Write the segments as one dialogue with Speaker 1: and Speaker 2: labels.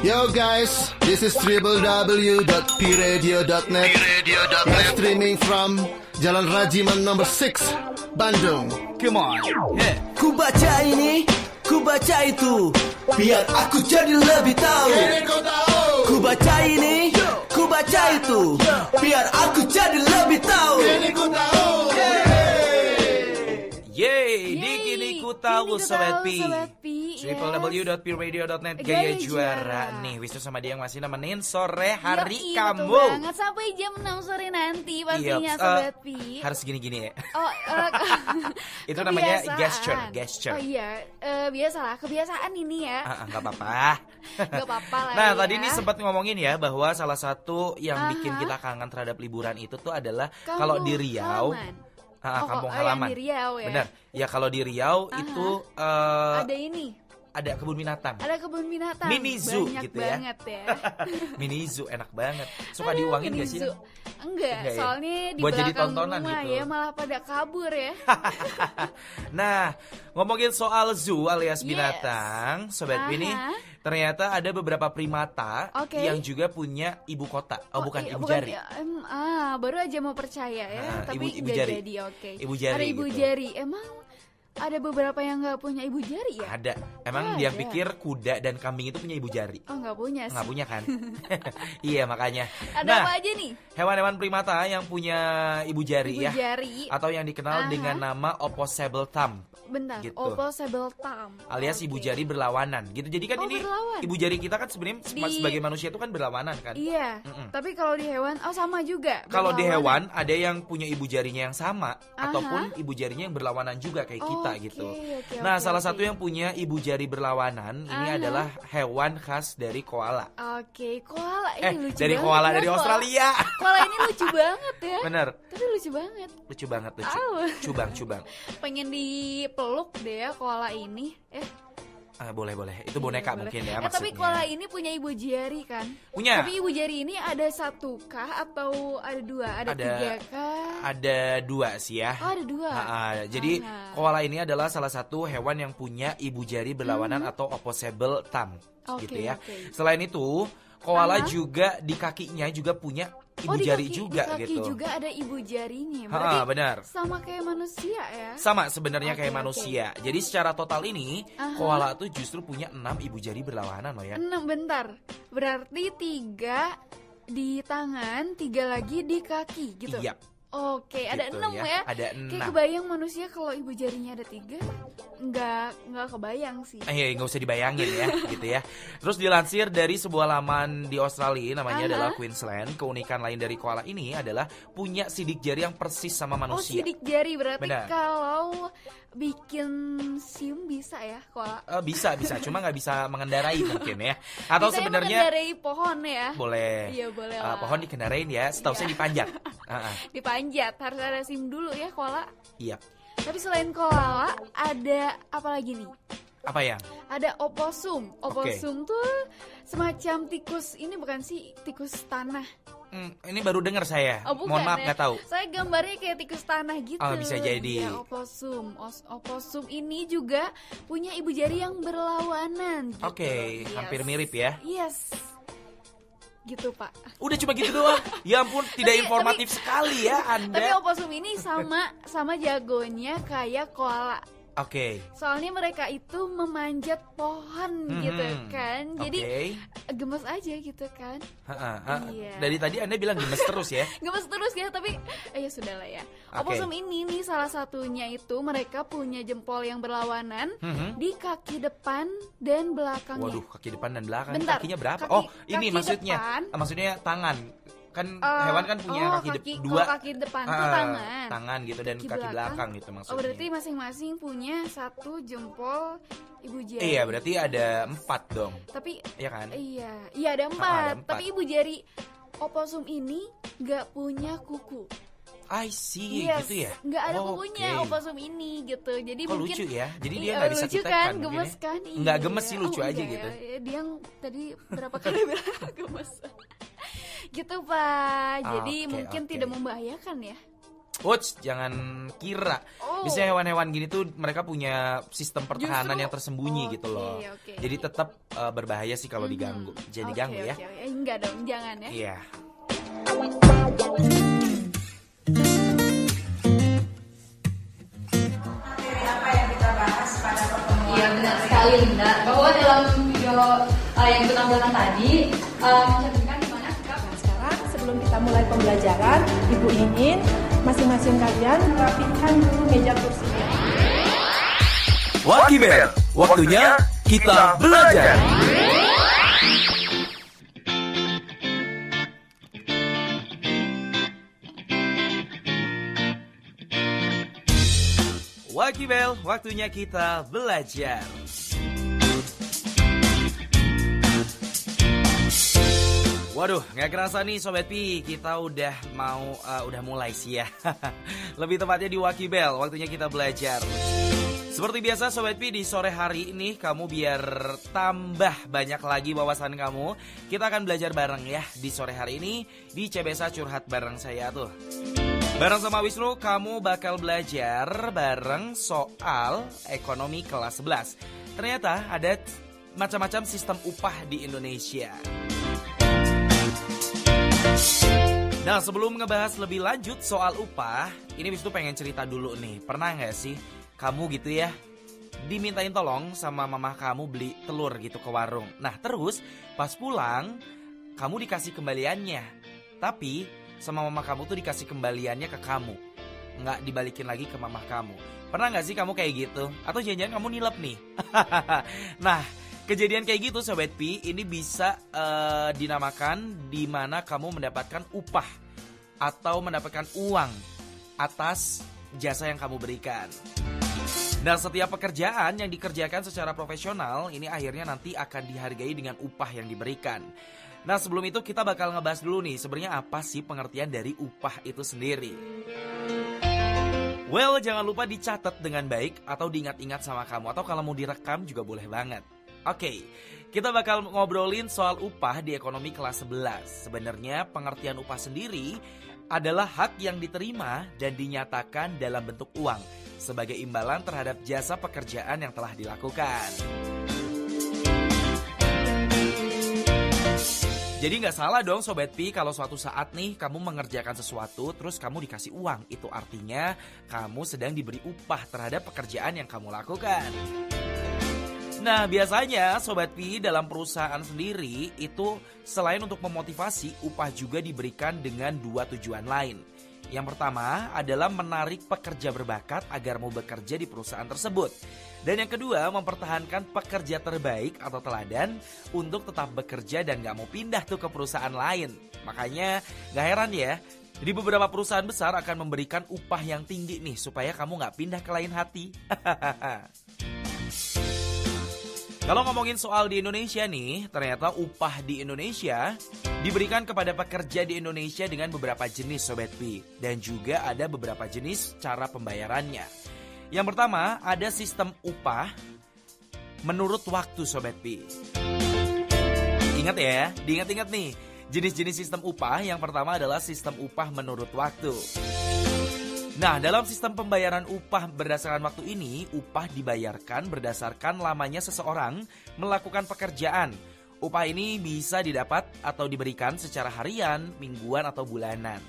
Speaker 1: Yo guys, this is www.pradio.net. Live streaming from Jalan Rajiman number 6, Bandung. Come on.
Speaker 2: Yeah. Ku baca ini, ku baca itu, biar aku jadi lebih tahu. Ku baca ini, ku baca itu, biar aku jadi lebih tahu.
Speaker 3: Yeay, Dikini ku tahu Sobat Pi. www.pradio.net Gaya Juara nih. Wisnu sama dia yang masih nemenin sore hari kamu.
Speaker 4: Betul banget, sampai jam 6 sore nanti pastinya Sobat Pi.
Speaker 3: Harus gini-gini ya.
Speaker 4: Oh,
Speaker 3: itu namanya gesture.
Speaker 4: Oh iya, biasalah, kebiasaan ini ya.
Speaker 3: Gak apa-apa.
Speaker 4: Gak apa-apa lah.
Speaker 3: Nah,
Speaker 4: ya.
Speaker 3: tadi ini sempat ngomongin ya bahwa salah satu yang bikin kita kangen terhadap liburan itu tuh adalah kalau di Riau. Kampung halaman.
Speaker 4: Di Riau ya.
Speaker 3: Benar. Ya kalau di Riau itu
Speaker 4: ada ini.
Speaker 3: Ada kebun binatang.
Speaker 4: Ada kebun binatang.
Speaker 3: Mini zoo
Speaker 4: banyak
Speaker 3: gitu
Speaker 4: banget ya.
Speaker 3: Mini zoo enak banget. Suka diuangin gak sih?
Speaker 4: Enggak, soalnya di
Speaker 3: buat
Speaker 4: belakang
Speaker 3: jadi tontonan
Speaker 4: rumah
Speaker 3: gitu.
Speaker 4: Ya malah pada kabur ya.
Speaker 3: Nah, ngomongin soal zoo alias binatang, Sobat Bini, ternyata ada beberapa primata yang juga punya ibu kota. Bukan ibu jari.
Speaker 4: Baru aja mau percaya ya, tapi
Speaker 3: ibu
Speaker 4: nggak
Speaker 3: jari.
Speaker 4: jadi.
Speaker 3: Ibu jari.
Speaker 4: Ada ibu
Speaker 3: gitu.
Speaker 4: jari. Emang ada beberapa yang nggak punya ibu jari ya?
Speaker 3: Ada. Emang dia pikir kuda dan kambing itu punya ibu jari?
Speaker 4: Oh, nggak punya sih.
Speaker 3: Nggak punya kan? Iya, makanya.
Speaker 4: Ada apa aja nih?
Speaker 3: Hewan-hewan primata yang punya ibu jari ya.
Speaker 4: Jari.
Speaker 3: Atau yang dikenal dengan nama opposable thumb.
Speaker 4: Bentar,
Speaker 3: gitu.
Speaker 4: opposable thumb.
Speaker 3: Alias ibu jari berlawanan gitu. Jadi kan ini
Speaker 4: berlawan.
Speaker 3: ibu jari kita kan sebenarnya sebagai manusia itu kan berlawanan kan?
Speaker 4: Iya. Tapi kalau di hewan sama juga.
Speaker 3: Kalau di hewan ada yang punya ibu jarinya yang sama ataupun ibu jarinya yang berlawanan juga kayak kita gitu. Nah, salah satu yang punya ibu jari berlawanan ini adalah hewan khas dari koala.
Speaker 4: Koala ini lucu
Speaker 3: dari
Speaker 4: banget.
Speaker 3: Koala dari Australia.
Speaker 4: Koala ini lucu banget ya.
Speaker 3: Bener.
Speaker 4: Tapi lucu banget.
Speaker 3: Lucu banget. Cubang.
Speaker 4: Pengen dipeluk deh ya koala ini.
Speaker 3: Boleh. Itu boneka mungkin ya maksudnya.
Speaker 4: Tapi koala ini punya ibu jari kan?
Speaker 3: Punya.
Speaker 4: Tapi ibu jari ini ada satu kah atau ada dua? Ada tiga kah?
Speaker 3: Ada dua sih ya.
Speaker 4: Ada dua.
Speaker 3: Jadi koala ini adalah salah satu hewan yang punya ibu jari berlawanan atau opposable thumb gitu ya. Selain itu, koala juga di kakinya juga punya ibu jari juga
Speaker 4: di kaki
Speaker 3: gitu.
Speaker 4: juga ada ibu jarinya. Berarti
Speaker 3: benar.
Speaker 4: Sama kayak manusia ya?
Speaker 3: Sama sebenarnya kayak manusia. Jadi secara total ini koala tuh justru punya 6 ibu jari berlawanan loh ya.
Speaker 4: 6, bentar. Berarti 3 di tangan, 3 lagi di kaki gitu.
Speaker 3: Iya.
Speaker 4: Ada 6 ya.
Speaker 3: Ada 6.
Speaker 4: Kayak kebayang manusia kalau ibu jarinya ada 3, nggak kebayang sih.
Speaker 3: Nggak usah dibayangin ya, gitu ya. Terus dilansir dari sebuah laman di Australia, namanya adalah Queensland. Keunikan lain dari koala ini adalah punya sidik jari yang persis sama manusia.
Speaker 4: Sidik jari berarti.
Speaker 3: Benar.
Speaker 4: Kalau bikin SIM bisa ya koala?
Speaker 3: Bisa, cuma nggak bisa mengendarai mungkin ya. Atau
Speaker 4: bisa
Speaker 3: sebenarnya
Speaker 4: mengendarai pohon ya?
Speaker 3: Boleh.
Speaker 4: Iya boleh lah.
Speaker 3: Pohon dikendarain ya, setahu saya dipanjat.
Speaker 4: Dipanjat, harus ada SIM dulu ya koala.
Speaker 3: Iya.
Speaker 4: Tapi selain koala ada apa lagi nih?
Speaker 3: Apa ya?
Speaker 4: Ada oposum. Oposum tuh semacam tikus, ini bukan sih tikus tanah?
Speaker 3: Ini baru dengar saya.
Speaker 4: Bukan,
Speaker 3: mohon maaf nggak tahu.
Speaker 4: Saya gambarnya kayak tikus tanah gitu.
Speaker 3: Bisa jadi.
Speaker 4: Ya, oposum. Oposum ini juga punya ibu jari yang berlawanan gitu.
Speaker 3: Hampir mirip ya.
Speaker 4: Yes. Gitu Pak.
Speaker 3: Udah cuma gitu doang. Ya ampun, tidak informatif sekali ya Anda.
Speaker 4: Tapi oposum ini sama jagonya kayak koala. Soalnya mereka itu memanjat pohon gitu kan. Jadi gemes aja gitu kan.
Speaker 3: Iya. Dari tadi Anda bilang gemes terus ya.
Speaker 4: Gemes terus ya, tapi ya sudahlah ya. Oposum ini nih salah satunya itu mereka punya jempol yang berlawanan di kaki depan dan belakangnya.
Speaker 3: Waduh, kaki depan dan belakang.
Speaker 4: Bentar,
Speaker 3: kakinya berapa? Ini
Speaker 4: kaki
Speaker 3: maksudnya.
Speaker 4: Depan,
Speaker 3: maksudnya tangan. Kan hewan kan punya kaki dua.
Speaker 4: Kaki depan tuh tangan.
Speaker 3: Tangan gitu dan kaki belakang gitu maksudnya.
Speaker 4: Berarti masing-masing punya 1 jempol ibu jari.
Speaker 3: Iya, berarti ada 4 dong.
Speaker 4: Tapi
Speaker 3: iya kan?
Speaker 4: Iya ada 4. Tapi ibu jari oposum ini nggak punya kuku.
Speaker 3: I see, gitu ya?
Speaker 4: Nggak ada kukunya oposum ini gitu. Jadi
Speaker 3: kok
Speaker 4: mungkin
Speaker 3: lucu ya? Jadi dia nggak bisa
Speaker 4: lucu kan, gemes kan?
Speaker 3: Nggak gemes sih, lucu aja gitu.
Speaker 4: Ya. Dia yang tadi berapa kali bilang gemes. Gitu Pak. Jadi mungkin tidak membahayakan ya.
Speaker 3: Uts, jangan kira. Biasanya hewan-hewan gini tuh mereka punya sistem pertahanan yang tersembunyi gitu loh. Jadi tetap berbahaya sih kalau diganggu. Jadi ganggu ya.
Speaker 4: Enggak dong, jangan ya.
Speaker 3: Iya.
Speaker 5: Apa yang kita bahas pada pertemuan? Iya benar sekali Linda. Bahwa dalam video yang kita tonton tadi mencerminkan gimana sikap.
Speaker 6: Nah, sekarang sebelum kita mulai pembelajaran, Ibu ingin masing-masing kalian merapikan dulu meja kursinya.
Speaker 2: Wakibel, waktunya kita belajar.
Speaker 3: Wakibel, waktunya kita belajar. Waduh, nggak kerasa nih Sobat Pi, kita udah mulai sih ya. Lebih tepatnya di Wakibel, waktunya kita belajar. Seperti biasa Sobat Pi, di sore hari ini kamu biar tambah banyak lagi wawasan kamu, kita akan belajar bareng ya di sore hari ini di CBSA Curhat bareng saya tuh. Bareng sama Wisnu, kamu bakal belajar bareng soal ekonomi kelas 11. Ternyata ada macam-macam sistem upah di Indonesia. Nah, sebelum ngebahas lebih lanjut soal upah, ini Wisnu pengen cerita dulu nih. Pernah gak sih kamu gitu ya dimintain tolong sama mama kamu beli telur gitu ke warung. Nah, terus pas pulang kamu dikasih kembaliannya. Tapi sama mama kamu tuh dikasih kembaliannya ke kamu, nggak dibalikin lagi ke mama kamu. Pernah gak sih kamu kayak gitu? Atau jangan-jangan kamu nilep nih? Nah, kejadian kayak gitu Sobat Pi, ini bisa dinamakan di mana kamu mendapatkan upah atau mendapatkan uang atas jasa yang kamu berikan. Dan setiap pekerjaan yang dikerjakan secara profesional ini akhirnya nanti akan dihargai dengan upah yang diberikan. Nah, sebelum itu kita bakal ngebahas dulu nih sebenarnya apa sih pengertian dari upah itu sendiri. Well, jangan lupa dicatat dengan baik atau diingat-ingat sama kamu, atau kalau mau direkam juga boleh banget. Oke, kita bakal ngobrolin soal upah di ekonomi kelas 11. Sebenarnya pengertian upah sendiri adalah hak yang diterima dan dinyatakan dalam bentuk uang sebagai imbalan terhadap jasa pekerjaan yang telah dilakukan. Jadi nggak salah dong Sobat Pi kalau suatu saat nih kamu mengerjakan sesuatu terus kamu dikasih uang. Itu artinya kamu sedang diberi upah terhadap pekerjaan yang kamu lakukan. Nah, biasanya Sobat Pi dalam perusahaan sendiri itu selain untuk memotivasi, upah juga diberikan dengan dua tujuan lain. Yang pertama adalah menarik pekerja berbakat agar mau bekerja di perusahaan tersebut. Dan yang kedua, mempertahankan pekerja terbaik atau teladan untuk tetap bekerja dan gak mau pindah tuh ke perusahaan lain. Makanya gak heran ya, di beberapa perusahaan besar akan memberikan upah yang tinggi nih supaya kamu gak pindah ke lain hati. Kalau ngomongin soal di Indonesia nih, ternyata upah di Indonesia diberikan kepada pekerja di Indonesia dengan beberapa jenis Sobat Pi. Dan juga ada beberapa jenis cara pembayarannya. Yang pertama, ada sistem upah menurut waktu Sobat Pi. Ingat ya, diingat-ingat nih. Jenis-jenis sistem upah yang pertama adalah sistem upah menurut waktu. Nah, dalam sistem pembayaran upah berdasarkan waktu ini, upah dibayarkan berdasarkan lamanya seseorang melakukan pekerjaan. Upah ini bisa didapat atau diberikan secara harian, mingguan, atau bulanan.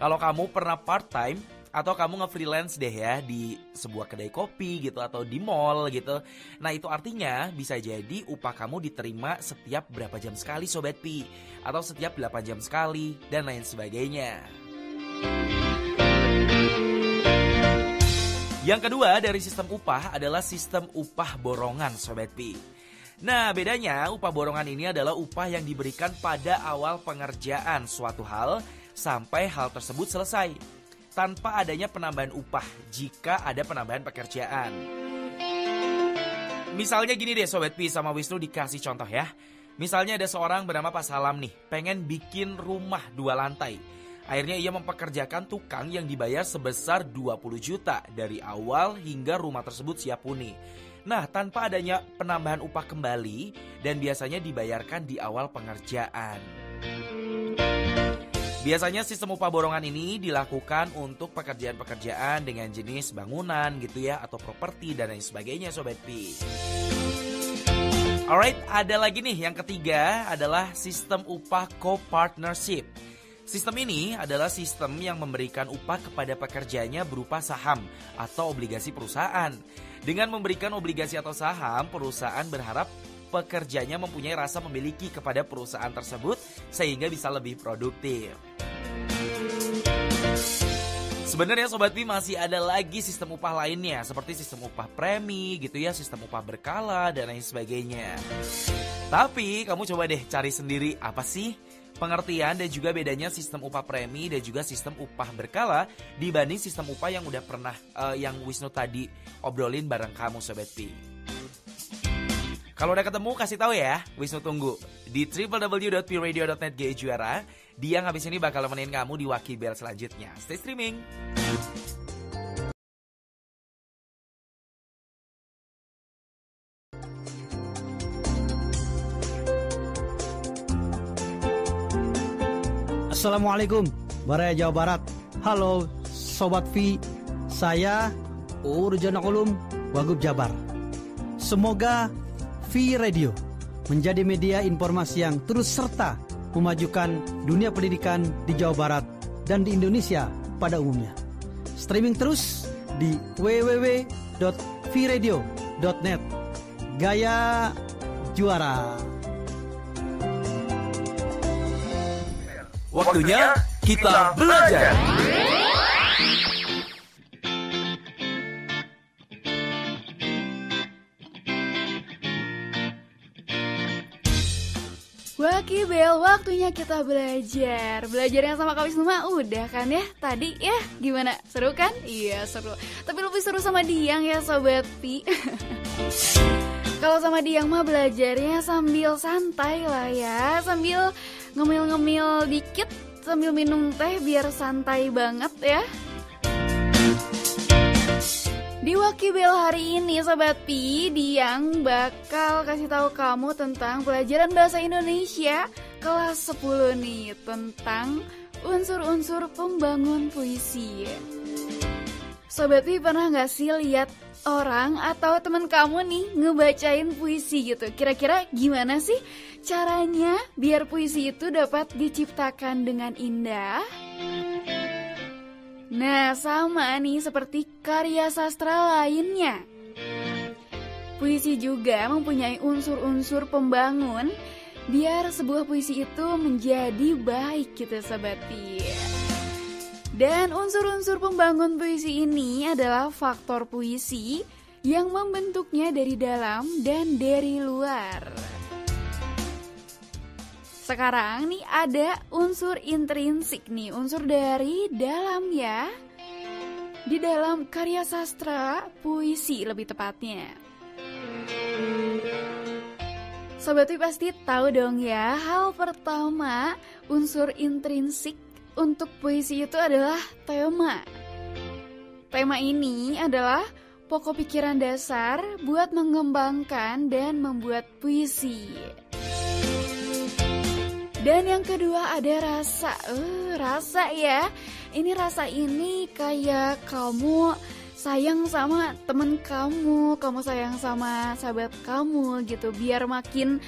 Speaker 3: Kalau kamu pernah part-time atau kamu nge-freelance deh ya di sebuah kedai kopi gitu atau di mall gitu. Nah, itu artinya bisa jadi upah kamu diterima setiap berapa jam sekali Sobat Pi, atau setiap 8 jam sekali, dan lain sebagainya. Yang kedua dari sistem upah adalah sistem upah borongan Sobat Pi. Nah, bedanya upah borongan ini adalah upah yang diberikan pada awal pengerjaan suatu hal sampai hal tersebut selesai, tanpa adanya penambahan upah jika ada penambahan pekerjaan. Misalnya gini deh Sobat Pi, sama Wisnu dikasih contoh ya. Misalnya ada seorang bernama Pak Salam nih, pengen bikin rumah 2 lantai. Akhirnya ia mempekerjakan tukang yang dibayar sebesar 20 juta dari awal hingga rumah tersebut siap huni. Nah, tanpa adanya penambahan upah kembali dan biasanya dibayarkan di awal pengerjaan. Biasanya sistem upah borongan ini dilakukan untuk pekerjaan-pekerjaan dengan jenis bangunan gitu ya, atau properti dan lain sebagainya Sobat Pi. Alright, ada lagi nih yang ketiga adalah sistem upah co-partnership. Sistem ini adalah sistem yang memberikan upah kepada pekerjanya berupa saham atau obligasi perusahaan. Dengan memberikan obligasi atau saham, perusahaan berharap pekerjanya mempunyai rasa memiliki kepada perusahaan tersebut sehingga bisa lebih produktif. Sebenarnya Sobat Pi masih ada lagi sistem upah lainnya seperti sistem upah premi gitu ya, sistem upah berkala dan lain sebagainya. Tapi kamu coba deh cari sendiri apa sih pengertian dan juga bedanya sistem upah premi dan juga sistem upah berkala dibanding sistem upah yang udah pernah yang Wisnu tadi obrolin bareng kamu Sobat Pi. Kalau udah ketemu kasih tahu ya, Wisnu tunggu di www.pradio.net Juara. Dia habis ini bakal nemenin kamu di Waki Bel selanjutnya. Stay streaming.
Speaker 7: Assalamualaikum, Baraya Jawa Barat. Halo Sobat Vi, saya Urjana Ulum, Wagub Jabar. Semoga Vi Radio menjadi media informasi yang terus serta memajukan dunia pendidikan di Jawa Barat dan di Indonesia pada umumnya. Streaming terus di www.viradio.net. Gaya juara.
Speaker 3: Waktunya kita belajar.
Speaker 4: Waki Bel, waktunya kita belajar. Belajarnya sama Kak Wisnu mah udah kan ya tadi ya. Gimana? Seru kan? Iya seru. Tapi lebih seru sama Diang ya Sobat Pi. Kalau sama Diang mah belajarnya sambil santai lah ya, sambil ngemil-ngemil dikit, sambil minum teh biar santai banget ya. Di Wakibel hari ini Sobat Pi, Diang bakal kasih tahu kamu tentang pelajaran bahasa Indonesia kelas 10 nih, tentang unsur-unsur pembangun puisi. Sobat Pi pernah gak sih lihat orang atau teman kamu nih ngebacain puisi gitu? Kira-kira gimana sih caranya biar puisi itu dapat diciptakan dengan indah? Nah, sama nih seperti karya sastra lainnya. Puisi juga mempunyai unsur-unsur pembangun biar sebuah puisi itu menjadi baik gitu Sobat Pi. Dan unsur-unsur pembangun puisi ini adalah faktor puisi yang membentuknya dari dalam dan dari luar. Sekarang nih ada unsur intrinsik nih, unsur dari dalam ya. Di dalam karya sastra, puisi lebih tepatnya. Sobat Pi pasti tahu dong ya, hal pertama unsur intrinsik untuk puisi itu adalah tema. Tema ini adalah pokok pikiran dasar buat mengembangkan dan membuat puisi. Dan yang kedua ada rasa. Rasa ya. Ini rasa ini kayak kamu sayang sama temen kamu sayang sama sahabat kamu gitu. Biar makin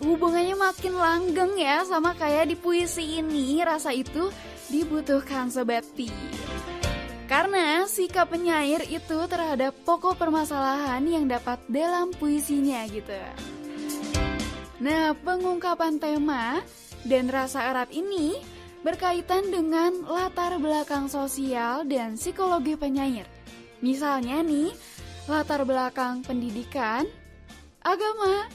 Speaker 4: hubungannya makin langgeng ya, sama kayak di puisi ini. Rasa itu dibutuhkan Sobat Pi. Karena sikap penyair itu terhadap pokok permasalahan yang dapat dalam puisinya gitu. Nah, pengungkapan tema dan rasa erat ini berkaitan dengan latar belakang sosial dan psikologi penyair. Misalnya nih, latar belakang pendidikan, agama,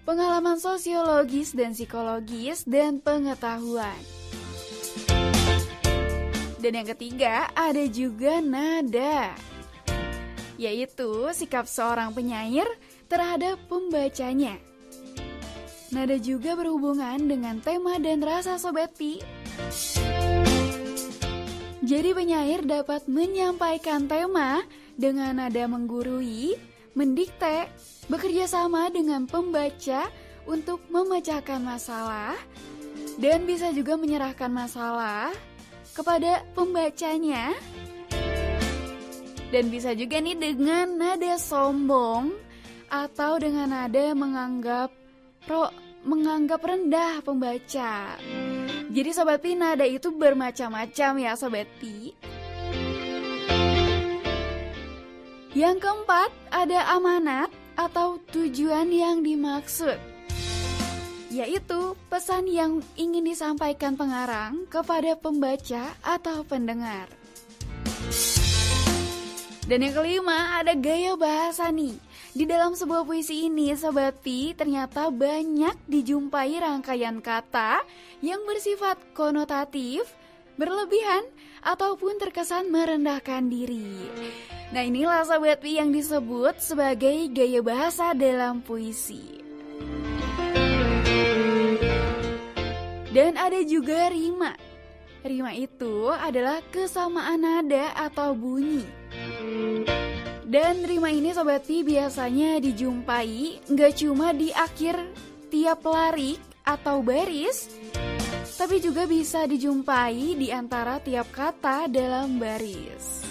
Speaker 4: pengalaman sosiologis dan psikologis, dan pengetahuan. Dan yang ketiga, ada juga nada, yaitu sikap seorang penyair terhadap pembacanya. nada juga berhubungan dengan tema dan rasa Sobat Pi. Jadi penyair dapat menyampaikan tema dengan nada menggurui, mendikte, bekerja sama dengan pembaca untuk memecahkan masalah, dan bisa juga menyerahkan masalah kepada pembacanya. Dan bisa juga nih dengan nada sombong atau dengan nada menganggap rendah pembaca. Jadi Sobat Pi, nada itu bermacam-macam ya Sobat Pi. Yang keempat, ada amanat atau tujuan yang dimaksud, yaitu pesan yang ingin disampaikan pengarang kepada pembaca atau pendengar. Dan yang kelima, ada gaya bahasa nih. Di dalam sebuah puisi ini, Sobat Pi, ternyata banyak dijumpai rangkaian kata yang bersifat konotatif, berlebihan, ataupun terkesan merendahkan diri. Nah, inilah Sobat Pi yang disebut sebagai gaya bahasa dalam puisi. Dan ada juga rima. Rima itu adalah kesamaan nada atau bunyi. Dan rima ini Sobat Pi biasanya dijumpai nggak cuma di akhir tiap larik atau baris, tapi juga bisa dijumpai di antara tiap kata dalam baris.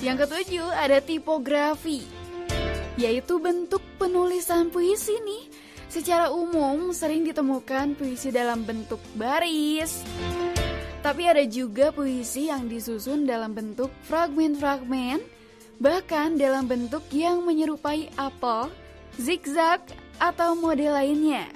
Speaker 4: Yang ketujuh, ada tipografi, yaitu bentuk penulisan puisi nih. Secara umum sering ditemukan puisi dalam bentuk baris, tapi ada juga puisi yang disusun dalam bentuk fragmen-fragmen, bahkan dalam bentuk yang menyerupai apel, zigzag, atau model lainnya.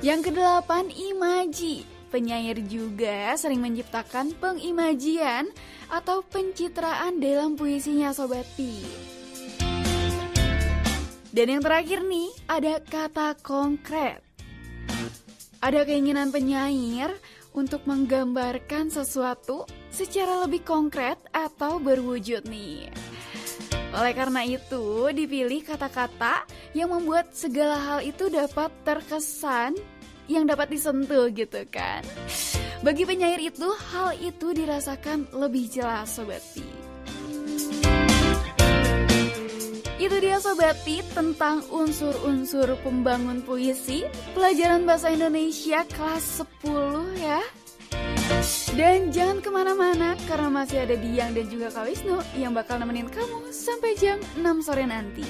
Speaker 4: Yang kedelapan, imaji. Penyair juga sering menciptakan pengimajian atau pencitraan dalam puisinya Sobat Pi. Dan yang terakhir nih, ada kata konkret. Ada keinginan penyair untuk menggambarkan sesuatu secara lebih konkret atau berwujud nih. Oleh karena itu, dipilih kata-kata yang membuat segala hal itu dapat terkesan, yang dapat disentuh gitu kan. Bagi penyair itu, hal itu dirasakan lebih jelas Sobat Pi. Itu dia Sobat Pi tentang unsur-unsur pembangun puisi pelajaran bahasa Indonesia kelas 10 ya. Dan jangan kemana-mana karena masih ada Diang dan juga Kak Wisnu yang bakal nemenin kamu sampai jam 6 sore nanti.